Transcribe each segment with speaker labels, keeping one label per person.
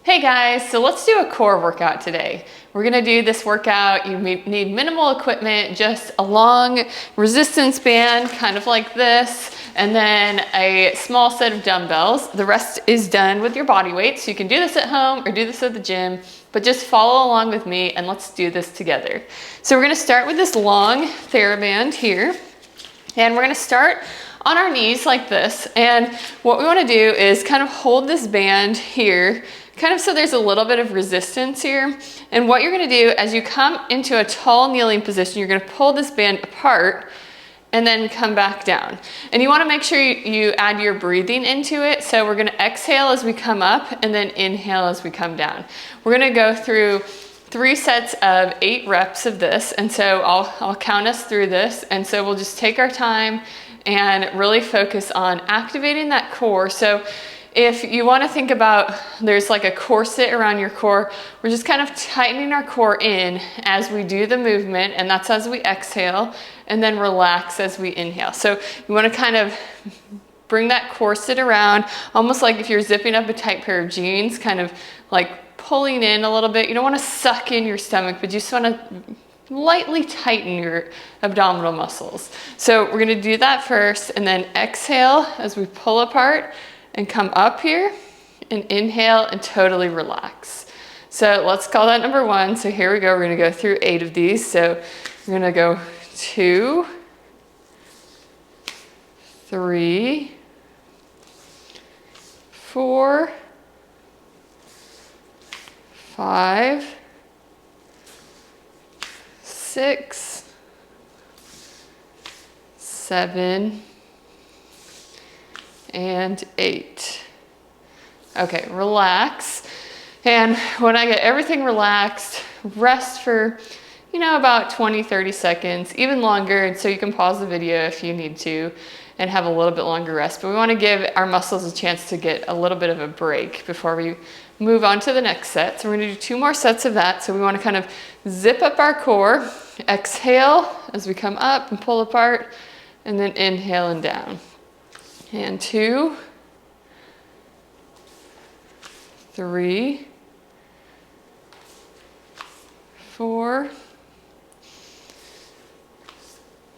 Speaker 1: Hey guys, so let's do a core workout today. We're gonna do this workout. You need minimal equipment, just a long resistance band, kind of like this, and then a small set of dumbbells. The rest is done with your body weight, so you can do this at home or do this at the gym, but just follow along with me and let's do this together. So we're gonna start with this long TheraBand here, and we're gonna start on our knees like this. And what we wanna do is kind of hold this band here, kind of so there's a little bit of resistance here. And what you're gonna do as you come into a tall kneeling position, you're gonna pull this band apart and then come back down. And you wanna make sure you add your breathing into it. So we're gonna exhale as we come up and then inhale as we come down. We're gonna go through 3 sets of 8 reps of this. And so I'll count us through this. And so we'll just take our time and really focus on activating that core. So if you want to think about, there's like a corset around your core, we're just kind of tightening our core in as we do the movement, and that's as we exhale, and then relax as we inhale. So you want to kind of bring that corset around, almost like if you're zipping up a tight pair of jeans, kind of like pulling in a little bit. You don't want to suck in your stomach, but you just want to lightly tighten your abdominal muscles. So we're going to do that first, and then exhale as we pull apart and come up here and inhale and totally relax. So let's call that number 1. So here we go. We're going to go through 8 of these. So we're going to go 2, 3, 4, 5, 6, 7, and 8. Okay, relax. And when I get everything relaxed, rest for, about 20, 30 seconds, even longer. And so you can pause the video if you need to and have a little bit longer rest. But we want to give our muscles a chance to get a little bit of a break before we move on to the next set. So we're going to do 2 more sets of that. So we want to kind of zip up our core, exhale as we come up and pull apart, and then inhale and down. And 2, 3, 4,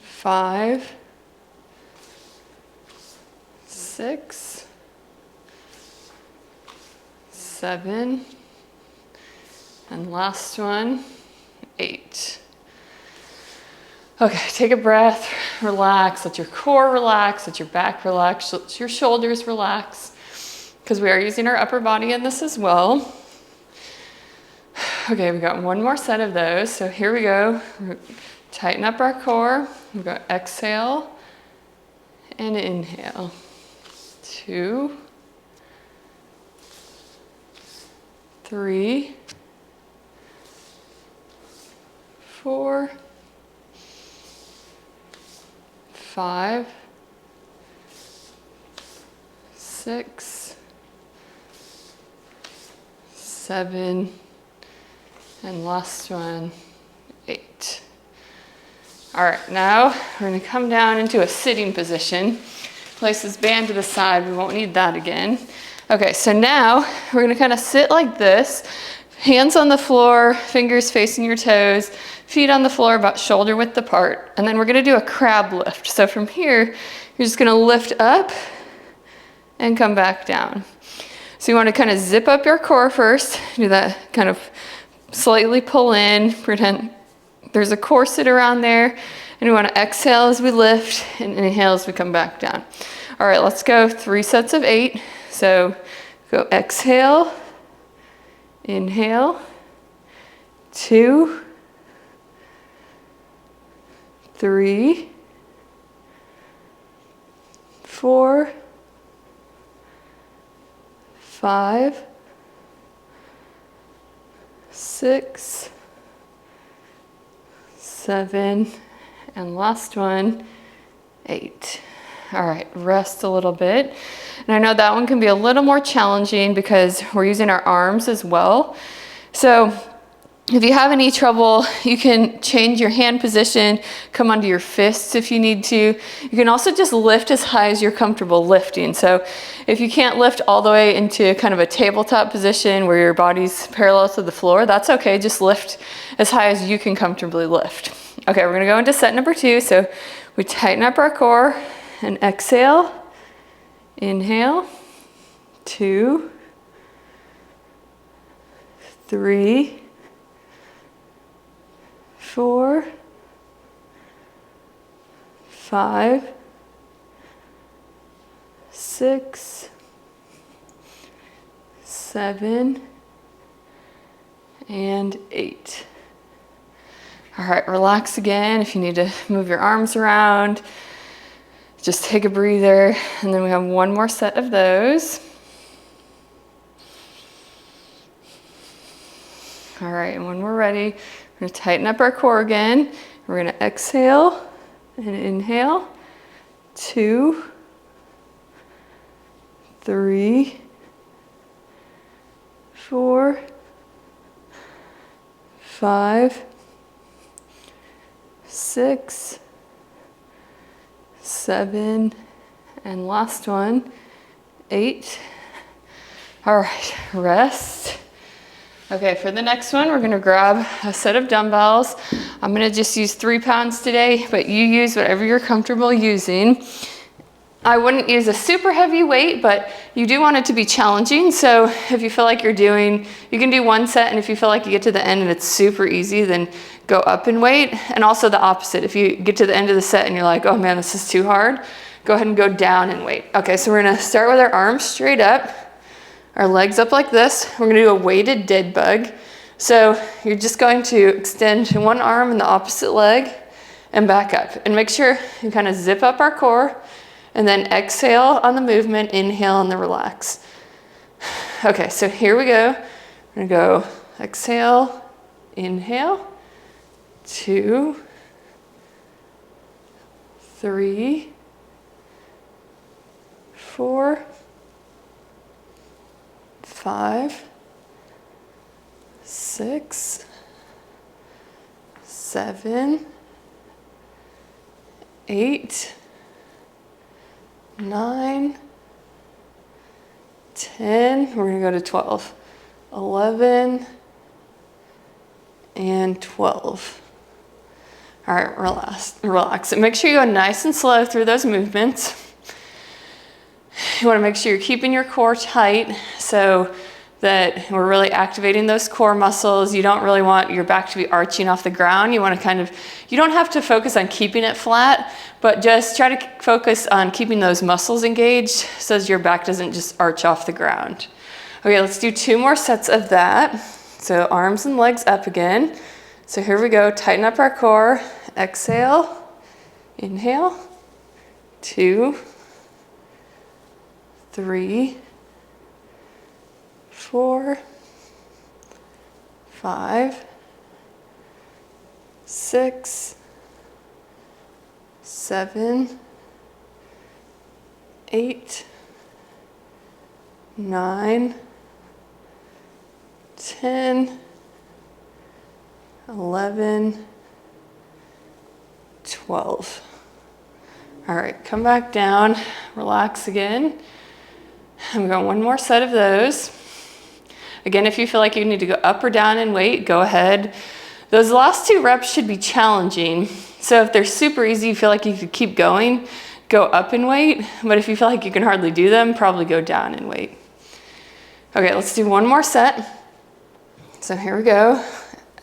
Speaker 1: 5, 6, 7, and last one, 8. Okay, take a breath, relax, let your core relax, let your back relax, let your shoulders relax, because we are using our upper body in this as well. Okay, we got 1 more set of those. So here we go. Tighten up our core. We go exhale and inhale. 2, 3, 4, 5, 6, 7, and last one, 8. All right, now we're going to come down into a sitting position. Place this band to the side. We won't need that again. Okay, so now we're going to kind of sit like this. Hands on the floor, fingers facing your toes, feet on the floor about shoulder width apart. And then we're gonna do a crab lift. So from here, you're just gonna lift up and come back down. So you wanna kind of zip up your core first, do that kind of slightly pull in, pretend there's a corset around there, and we wanna exhale as we lift and inhale as we come back down. All right, let's go 3 sets of 8. So go exhale, inhale, 2, 3, 4, 5, 6, 7, and last one, 8. All right, rest a little bit. And I know that one can be a little more challenging because we're using our arms as well. So If you have any trouble, you can change your hand position, come onto your fists if you need to. You can also just lift as high as you're comfortable lifting. So if you can't lift all the way into kind of a tabletop position where your body's parallel to the floor, that's okay. Just lift as high as you can comfortably lift. Okay, we're gonna go into set number 2. So we tighten up our core and exhale, inhale, 2, 3, 4, 5, 6, 7, and 8. All right, relax again. If you need to move your arms around, just take a breather, and then we have one more set of those. All right, and when we're ready, we're gonna tighten up our core again. We're gonna exhale and inhale. 2, 3, 4, 5, 6, 7, and last one, 8. All right, rest. Okay, for the next one, we're gonna grab a set of dumbbells. I'm gonna just use 3 pounds today, but you use whatever you're comfortable using. I wouldn't use a super heavy weight, but you do want it to be challenging. So if you feel like you can do 1 set, and if you feel like you get to the end and it's super easy, then go up in weight. And also the opposite, if you get to the end of the set and you're like, oh man, this is too hard, go ahead and go down in weight. Okay, so we're gonna start with our arms straight up, our legs up like this. We're gonna do a weighted dead bug. So you're just going to extend one arm and the opposite leg and back up. And make sure you kind of zip up our core, and then exhale on the movement, inhale on the relax. Okay, so here we go. We're gonna go exhale, inhale, 2, 3, 4, 5, 6, 7, 8, 9, 10, we're gonna go to 12, 11, and 12. All right, relax. And make sure you go nice and slow through those movements. You wanna make sure you're keeping your core tight so that we're really activating those core muscles. You don't really want your back to be arching off the ground. You want to you don't have to focus on keeping it flat, but just try to focus on keeping those muscles engaged so that your back doesn't just arch off the ground. Okay, let's do 2 more sets of that. So arms and legs up again. So here we go, tighten up our core, exhale, inhale, 2, 3, 4, 5, 6, 7, 8, 9, 10, 11, 12. All right, come back down, relax again. I'm going 1 more set of those. Again, if you feel like you need to go up or down in weight, go ahead. Those last 2 reps should be challenging. So if they're super easy, you feel like you could keep going, go up in weight. But if you feel like you can hardly do them, probably go down in weight. Okay, let's do 1 more set. So here we go.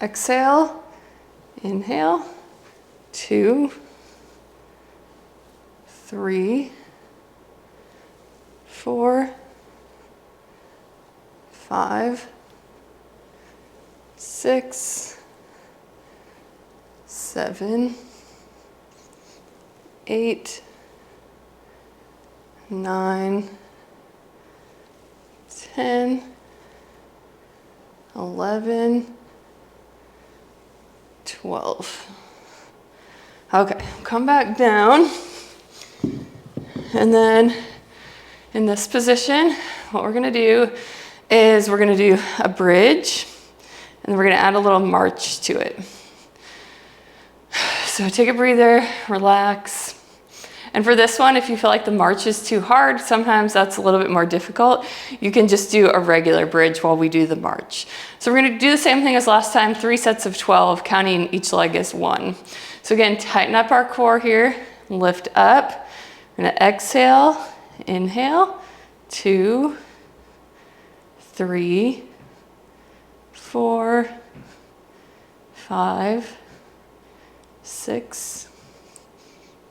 Speaker 1: Exhale, inhale, 2, 3, 4, 5, 6, 7, 8, 9, 10, 11, 12. Okay, come back down. And then in this position, what we're gonna do is we're gonna do a bridge, And then we're gonna add a little march to it. So take a breather, relax. And for this one, if you feel like the march is too hard, sometimes that's a little bit more difficult, you can just do a regular bridge while we do the march. So we're gonna do the same thing as last time, 3 sets of 12, counting each leg as 1. So again, tighten up our core here, lift up. We're gonna exhale, inhale, 2, 3, 4, 5, 6,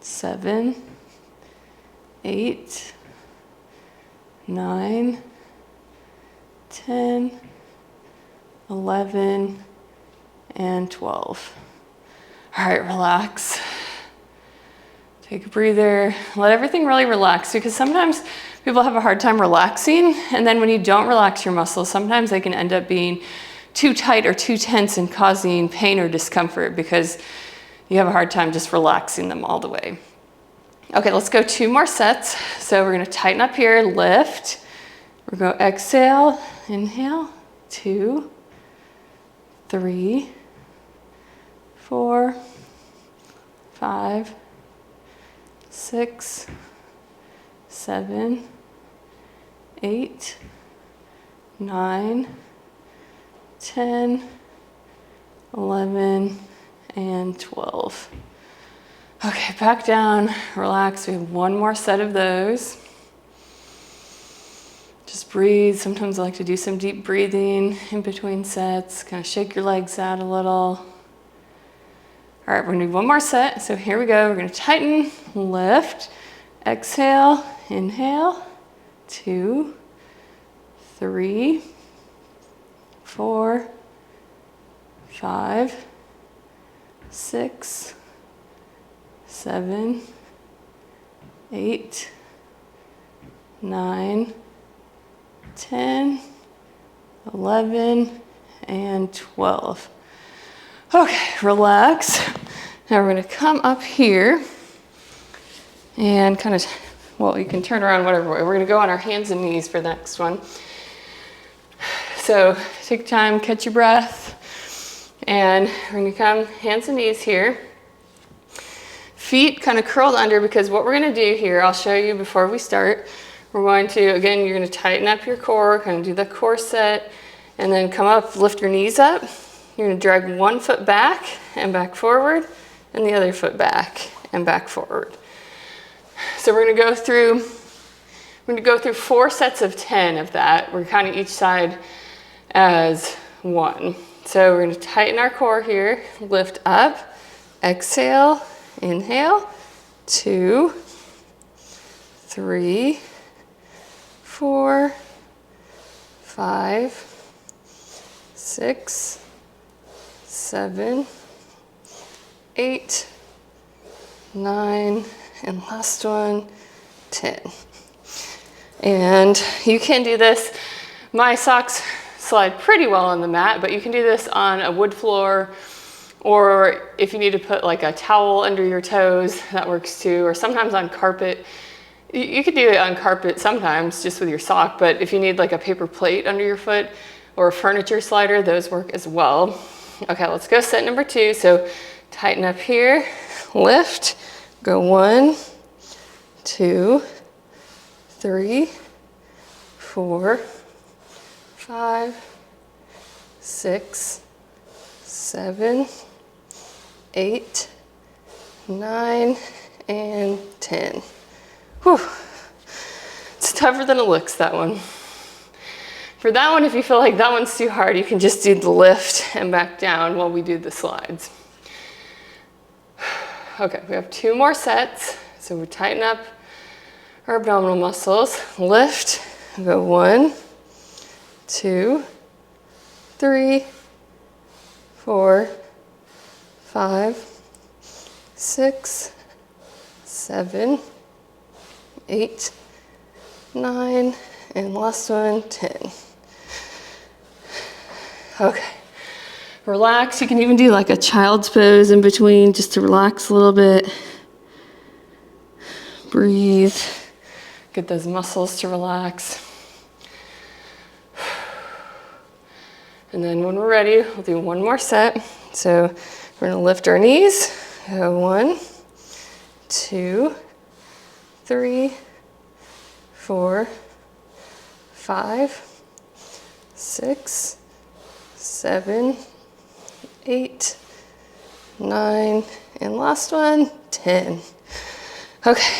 Speaker 1: 7, 8, 9, 10, 11, and 12. All right, relax. Take a breather. Let everything really relax, because sometimes people have a hard time relaxing, and then when you don't relax your muscles, sometimes they can end up being too tight or too tense and causing pain or discomfort because you have a hard time just relaxing them all the way. Okay, let's go 2 more sets. So we're gonna tighten up here, lift. We're gonna exhale, inhale, 2, 3, 4, 5, 6, 7, 8, 9, 10, 11, and 12. Okay, back down, relax. We have 1 more set of those. Just breathe. Sometimes I like to do some deep breathing in between sets, kind of shake your legs out a little. All right, we're gonna do 1 more set. So here we go. We're gonna tighten, lift, exhale, inhale, 2, 3, 4, 5, 6, 7, 8, 9, 10, 11, and 12. Okay, relax. Now we're gonna come up here and kind of, well, you can turn around whatever way. We're gonna go on our hands and knees for the next one. So take time, catch your breath, and we're gonna come hands and knees here. Feet kind of curled under, because what we're gonna do here, I'll show you before we start. We're going to, again, you're gonna tighten up your core, kind of do the core set, and then come up, lift your knees up. You're gonna drag 1 foot back and back forward, and the other foot back and back forward. So we're gonna go through 4 sets of 10 of that. We're counting each side as 1. So we're gonna tighten our core here, lift up, exhale, inhale, 2, 3, 4, 5, 6, 7, 8, 9, and last one, 10. And you can do this. My socks slide pretty well on the mat, but you can do this on a wood floor, or if you need to put like a towel under your toes, that works too, or sometimes on carpet. You could do it on carpet sometimes just with your sock, but if you need like a paper plate under your foot or a furniture slider, those work as well. Okay, let's go set number 2. So tighten up here, lift, go 1, 2, 3, 4, 5, 6, 7, 8, 9, and 10. Whew. It's tougher than it looks, that one. For that one, if you feel like that one's too hard, you can just do the lift and back down while we do the slides. Okay, we have 2 more sets. So we tighten up our abdominal muscles, lift, go 1, 2, 3, 4, 5, 6, 7, 8, 9, and last one, 10. Okay, relax. You can even do like a child's pose in between just to relax a little bit. Breathe, get those muscles to relax. And then when we're ready, we'll do one more set. So we're gonna lift our knees. Go 1, 2, 3, 4, 5, 6, 7, 8, 9, and last one, 10. Okay.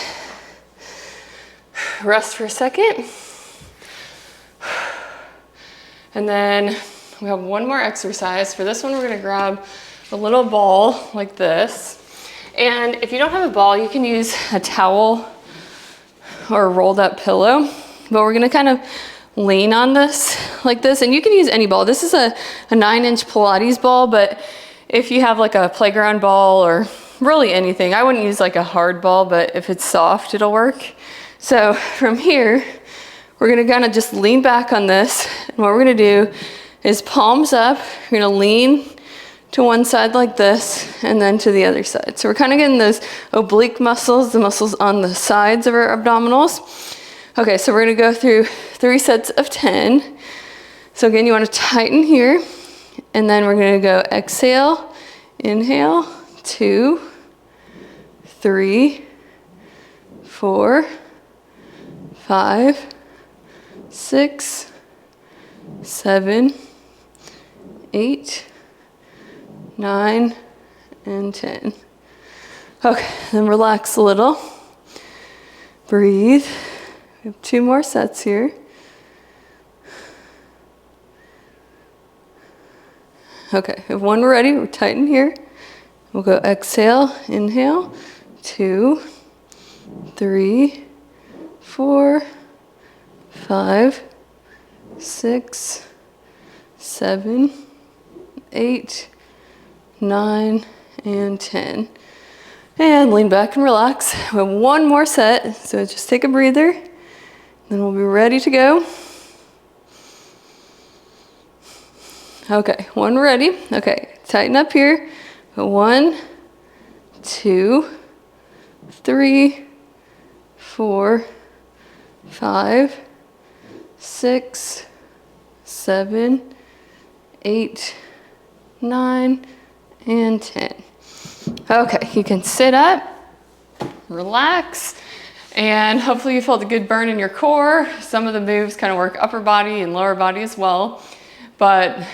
Speaker 1: Rest for a second. And then we have one more exercise. For this one, we're gonna grab a little ball like this. And if you don't have a ball, you can use a towel or a rolled up pillow. But we're gonna kind of lean on this like this. And you can use any ball. This is a 9-inch Pilates ball, but if you have like a playground ball or really anything, I wouldn't use like a hard ball, but if it's soft, it'll work. So from here, we're gonna kind of just lean back on this. And what we're gonna do is palms up. We're gonna lean to one side like this and then to the other side. So we're kind of getting those oblique muscles, the muscles on the sides of our abdominals. Okay, so we're gonna go through 3 sets of 10. So again, you wanna tighten here, and then we're gonna go exhale, inhale, 2, 3, 4, 5, 6, 7, 8, 9, and 10. Okay, then relax a little. Breathe. We have 2 more sets here. Okay, if one we're ready, we'll tighten here. We'll go exhale, inhale, 2, 3, 4, 5, 6, 7, 8, 9, and 10. And lean back and relax. We have one more set, so just take a breather, then we'll be ready to go. Okay, one ready. Okay, tighten up here. 1, 2, 3, 4, 5, 6, 7, 8, 9, and 10. Okay, you can sit up, relax, and hopefully you felt a good burn in your core. Some of the moves kind of work upper body and lower body as well, but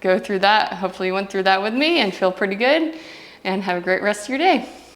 Speaker 1: go through that. Hopefully you went through that with me and feel pretty good, and have a great rest of your day.